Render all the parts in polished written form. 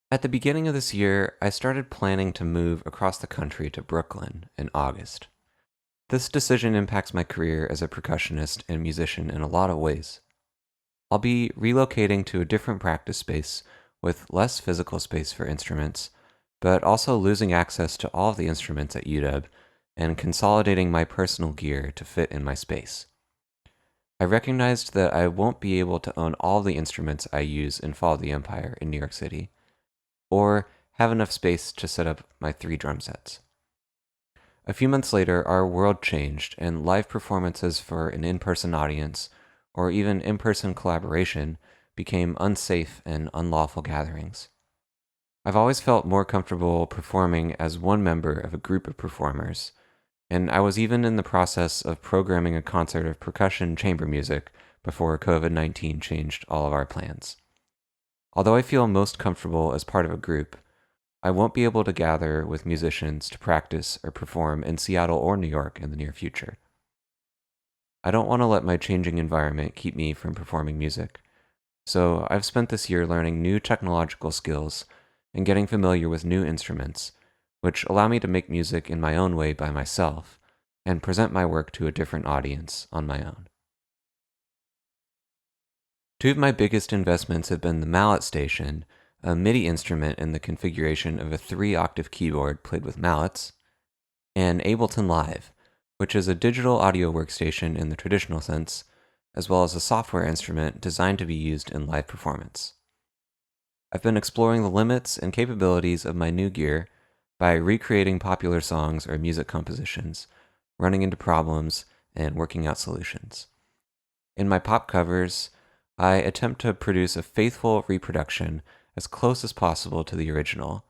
At the beginning of this year, I started planning to move across the country to Brooklyn in August. This decision impacts my career as a percussionist and musician in a lot of ways. I'll be relocating to a different practice space with less physical space for instruments, but also losing access to all of the instruments at UW and consolidating my personal gear to fit in my space. I recognized that I won't be able to own all the instruments I use in Fall of the Empire in New York City, or have enough space to set up my 3 drum sets. A few months later, our world changed, and live performances for an in-person audience, or even in-person collaboration, became unsafe and unlawful gatherings. I've always felt more comfortable performing as one member of a group of performers, and I was even in the process of programming a concert of percussion chamber music before COVID-19 changed all of our plans. Although I feel most comfortable as part of a group, I won't be able to gather with musicians to practice or perform in Seattle or New York in the near future. I don't want to let my changing environment keep me from performing music, so I've spent this year learning new technological skills and getting familiar with new instruments, which allow me to make music in my own way by myself and present my work to a different audience on my own. Two of my biggest investments have been the malletSTATION, a MIDI instrument in the configuration of a 3-octave keyboard played with mallets, and Ableton Live, which is a digital audio workstation in the traditional sense, as well as a software instrument designed to be used in live performance. I've been exploring the limits and capabilities of my new gear by recreating popular songs or music compositions, running into problems, and working out solutions. In my pop covers, I attempt to produce a faithful reproduction as close as possible to the original.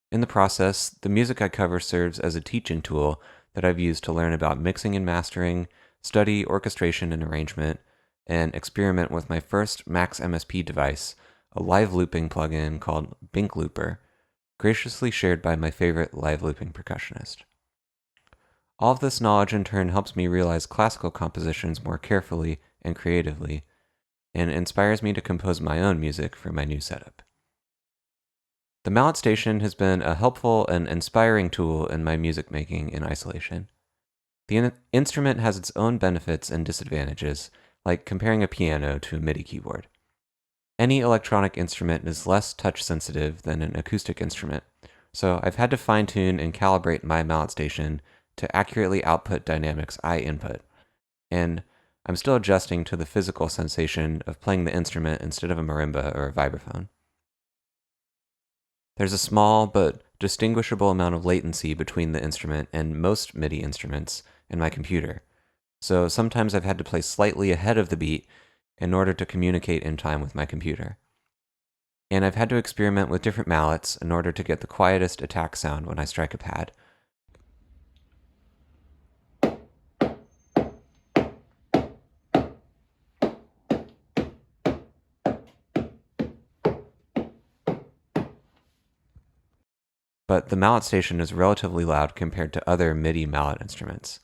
In the process, the music I cover serves as a teaching tool that I've used to learn about mixing and mastering, study orchestration and arrangement, and experiment with my first Max MSP device, a live looping plugin called Bink graciously shared by my favorite live looping percussionist. All of this knowledge in turn helps me realize classical compositions more carefully and creatively, and inspires me to compose my own music for my new setup. The malletSTATION has been a helpful and inspiring tool in my music making in isolation. The instrument has its own benefits and disadvantages, like comparing a piano to a MIDI keyboard. Any electronic instrument is less touch sensitive than an acoustic instrument, so I've had to fine-tune and calibrate my malletSTATION to accurately output dynamics I input, and I'm still adjusting to the physical sensation of playing the instrument instead of a marimba or a vibraphone. There's a small but distinguishable amount of latency between the instrument and most MIDI instruments in my computer, so sometimes I've had to play slightly ahead of the beat in order to communicate in time with my computer. And I've had to experiment with different mallets in order to get the quietest attack sound when I strike a pad. But the malletSTATION is relatively loud compared to other MIDI mallet instruments.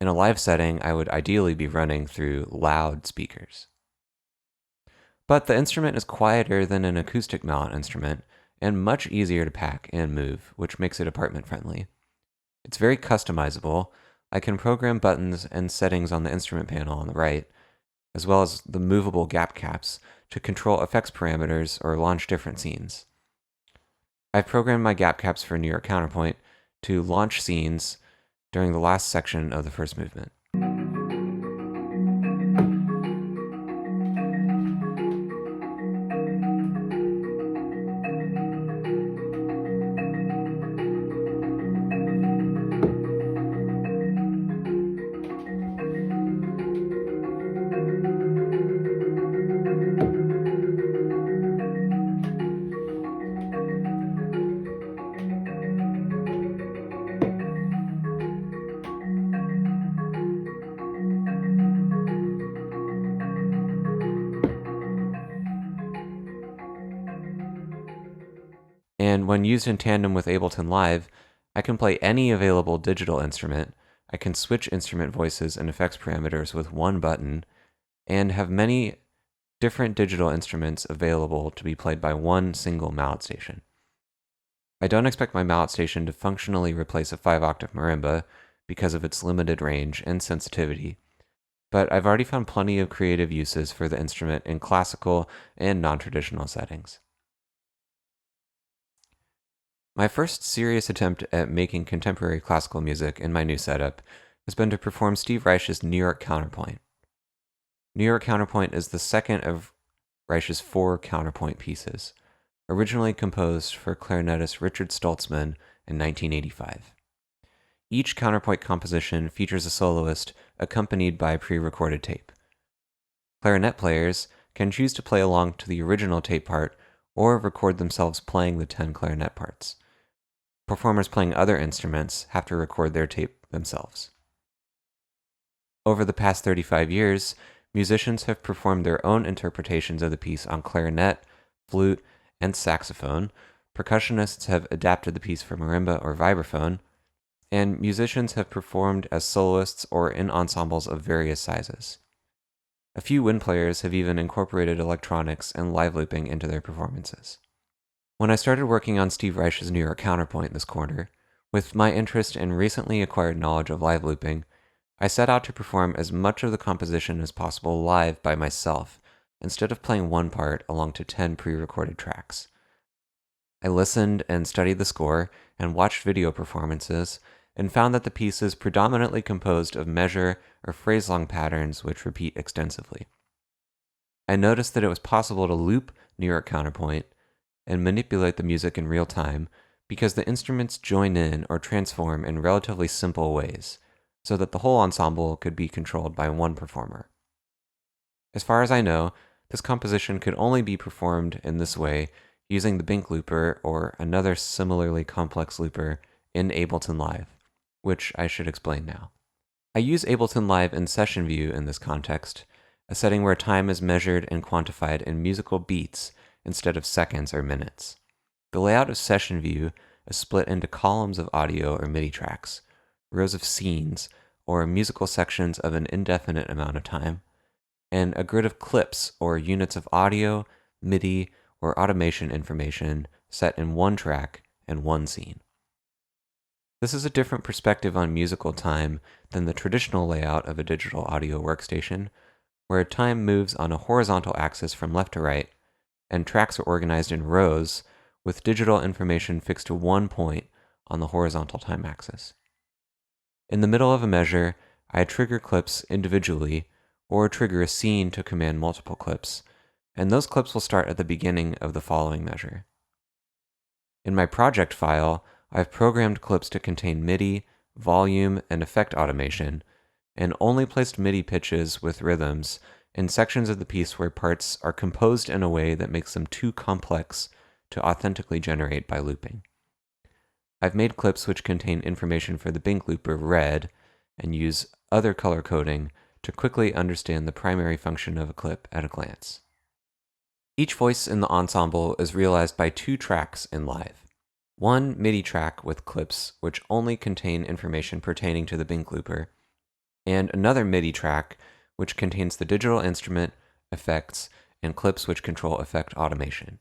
In a live setting, I would ideally be running through loud speakers. But the instrument is quieter than an acoustic mallet instrument and much easier to pack and move, which makes it apartment friendly. It's very customizable. I can program buttons and settings on the instrument panel on the right, as well as the movable gap caps to control effects parameters or launch different scenes. I've programmed my gap caps for New York Counterpoint to launch scenes during the last section of the first movement. And when used in tandem with Ableton Live, I can play any available digital instrument, I can switch instrument voices and effects parameters with one button, and have many different digital instruments available to be played by one single malletSTATION. I don't expect my malletSTATION to functionally replace a 5-octave marimba because of its limited range and sensitivity, but I've already found plenty of creative uses for the instrument in classical and non-traditional settings. My first serious attempt at making contemporary classical music in my new setup has been to perform Steve Reich's New York Counterpoint. New York Counterpoint is the second of Reich's 4 counterpoint pieces, originally composed for clarinetist Richard Stoltzman in 1985. Each counterpoint composition features a soloist accompanied by pre-recorded tape. Clarinet players can choose to play along to the original tape part or record themselves playing the 10 clarinet parts. Performers playing other instruments have to record their tape themselves. Over the past 35 years, musicians have performed their own interpretations of the piece on clarinet, flute, and saxophone. Percussionists have adapted the piece for marimba or vibraphone, and musicians have performed as soloists or in ensembles of various sizes. A few wind players have even incorporated electronics and live looping into their performances. When I started working on Steve Reich's New York Counterpoint this quarter, with my interest and recently acquired knowledge of live looping, I set out to perform as much of the composition as possible live by myself, instead of playing one part along to 10 pre-recorded tracks. I listened and studied the score and watched video performances, and found that the piece is predominantly composed of measure or phrase-long patterns which repeat extensively. I noticed that it was possible to loop New York Counterpoint and manipulate the music in real time because the instruments join in or transform in relatively simple ways, so that the whole ensemble could be controlled by one performer. As far as I know, this composition could only be performed in this way using the Bink looper or another similarly complex looper in Ableton Live, which I should explain now. I use Ableton Live in Session View in this context, a setting where time is measured and quantified in musical beats instead of seconds or minutes. The layout of Session View is split into columns of audio or MIDI tracks, rows of scenes, or musical sections of an indefinite amount of time, and a grid of clips or units of audio, MIDI, or automation information set in one track and one scene. This is a different perspective on musical time than the traditional layout of a digital audio workstation, where time moves on a horizontal axis from left to right, and tracks are organized in rows with digital information fixed to one point on the horizontal time axis. In the middle of a measure, I trigger clips individually or trigger a scene to command multiple clips, and those clips will start at the beginning of the following measure. In my project file, I've programmed clips to contain MIDI, volume, and effect automation, and only placed MIDI pitches with rhythms in sections of the piece where parts are composed in a way that makes them too complex to authentically generate by looping. I've made clips which contain information for the Bink looper red and use other color coding to quickly understand the primary function of a clip at a glance. Each voice in the ensemble is realized by 2 tracks in Live. One MIDI track with clips which only contain information pertaining to the Bink looper, and another MIDI track which contains the digital instrument, effects, and clips which control effect automation.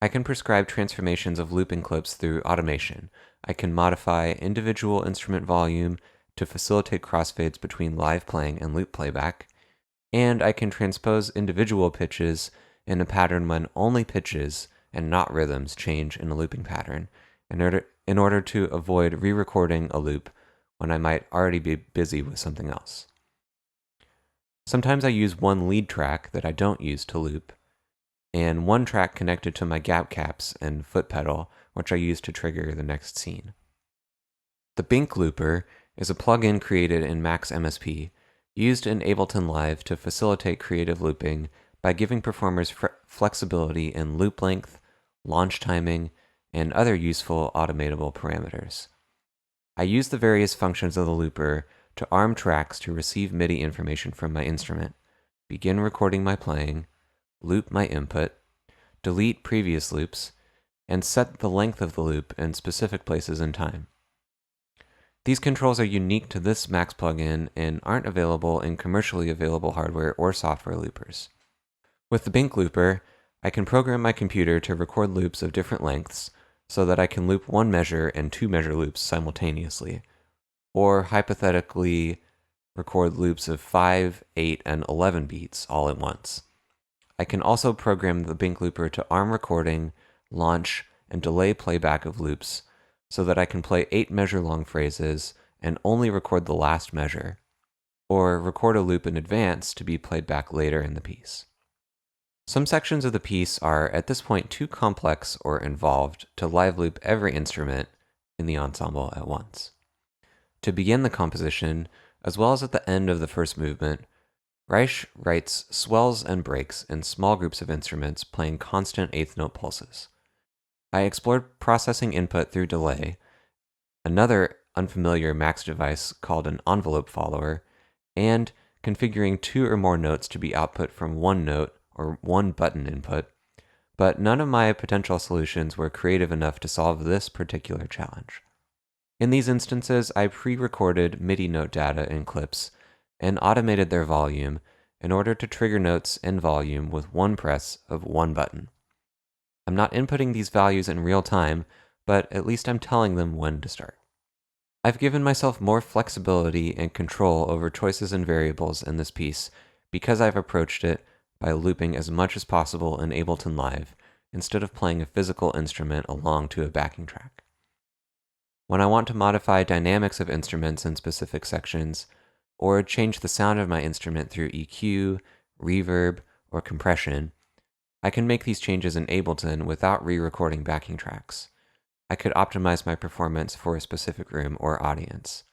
I can prescribe transformations of looping clips through automation. I can modify individual instrument volume to facilitate crossfades between live playing and loop playback, and I can transpose individual pitches in a pattern when only pitches and not rhythms change in a looping pattern in order to avoid re-recording a loop when I might already be busy with something else. Sometimes I use one lead track that I don't use to loop, and one track connected to my gap caps and foot pedal, which I use to trigger the next scene. The Bink looper is a plugin created in Max MSP, used in Ableton Live to facilitate creative looping by giving performers flexibility in loop length, launch timing, and other useful automatable parameters. I use the various functions of the looper to arm tracks to receive MIDI information from my instrument, begin recording my playing, loop my input, delete previous loops, and set the length of the loop in specific places in time. These controls are unique to this Max plugin and aren't available in commercially available hardware or software loopers. With the Bink looper, I can program my computer to record loops of different lengths so that I can loop one measure and two measure loops simultaneously, or hypothetically record loops of 5, 8, and 11 beats all at once. I can also program the Bink looper to arm recording, launch, and delay playback of loops so that I can play 8 measure long phrases and only record the last measure, or record a loop in advance to be played back later in the piece. Some sections of the piece are at this point too complex or involved to live loop every instrument in the ensemble at once. To begin the composition, as well as at the end of the first movement, Reich writes swells and breaks in small groups of instruments playing constant eighth note pulses. I explored processing input through delay, another unfamiliar Max device called an envelope follower, and configuring 2 or more notes to be output from one note or one button input, but none of my potential solutions were creative enough to solve this particular challenge. In these instances, I pre-recorded MIDI note data in clips and automated their volume in order to trigger notes and volume with one press of one button. I'm not inputting these values in real time, but at least I'm telling them when to start. I've given myself more flexibility and control over choices and variables in this piece because I've approached it by looping as much as possible in Ableton Live instead of playing a physical instrument along to a backing track. When I want to modify dynamics of instruments in specific sections, or change the sound of my instrument through EQ, reverb, or compression, I can make these changes in Ableton without re-recording backing tracks. I could optimize my performance for a specific room or audience.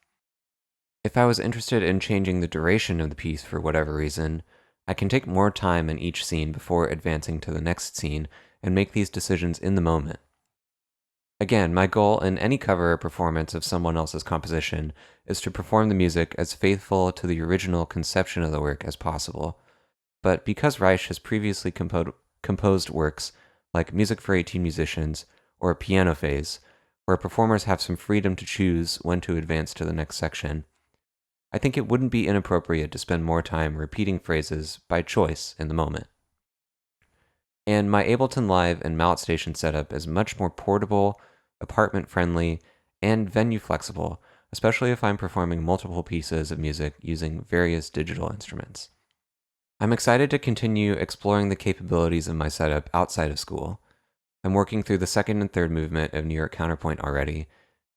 If I was interested in changing the duration of the piece for whatever reason, I can take more time in each scene before advancing to the next scene and make these decisions in the moment. Again, my goal in any cover or performance of someone else's composition is to perform the music as faithful to the original conception of the work as possible. But because Reich has previously composed works like Music for 18 Musicians or Piano Phase, where performers have some freedom to choose when to advance to the next section, I think it wouldn't be inappropriate to spend more time repeating phrases by choice in the moment. And my Ableton Live and malletSTATION setup is much more portable, apartment-friendly, and venue-flexible, especially if I'm performing multiple pieces of music using various digital instruments. I'm excited to continue exploring the capabilities of my setup outside of school. I'm working through the second and third movement of New York Counterpoint already,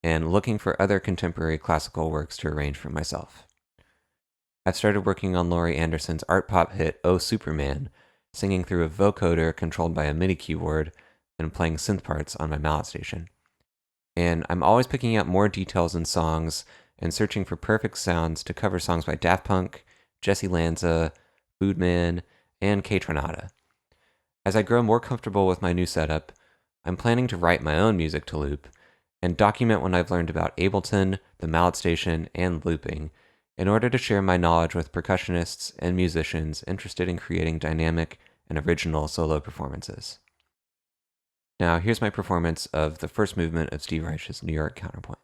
and looking for other contemporary classical works to arrange for myself. I've started working on Laurie Anderson's art pop hit Oh Superman, singing through a vocoder controlled by a MIDI keyboard and playing synth parts on my malletSTATION. And I'm always picking out more details in songs and searching for perfect sounds to cover songs by Daft Punk, Jesse Lanza, Foodman, and Kaytranada. As I grow more comfortable with my new setup, I'm planning to write my own music to loop and document what I've learned about Ableton, the malletSTATION, and looping in order to share my knowledge with percussionists and musicians interested in creating dynamic and original solo performances. Now, here's my performance of the first movement of Steve Reich's New York Counterpoint.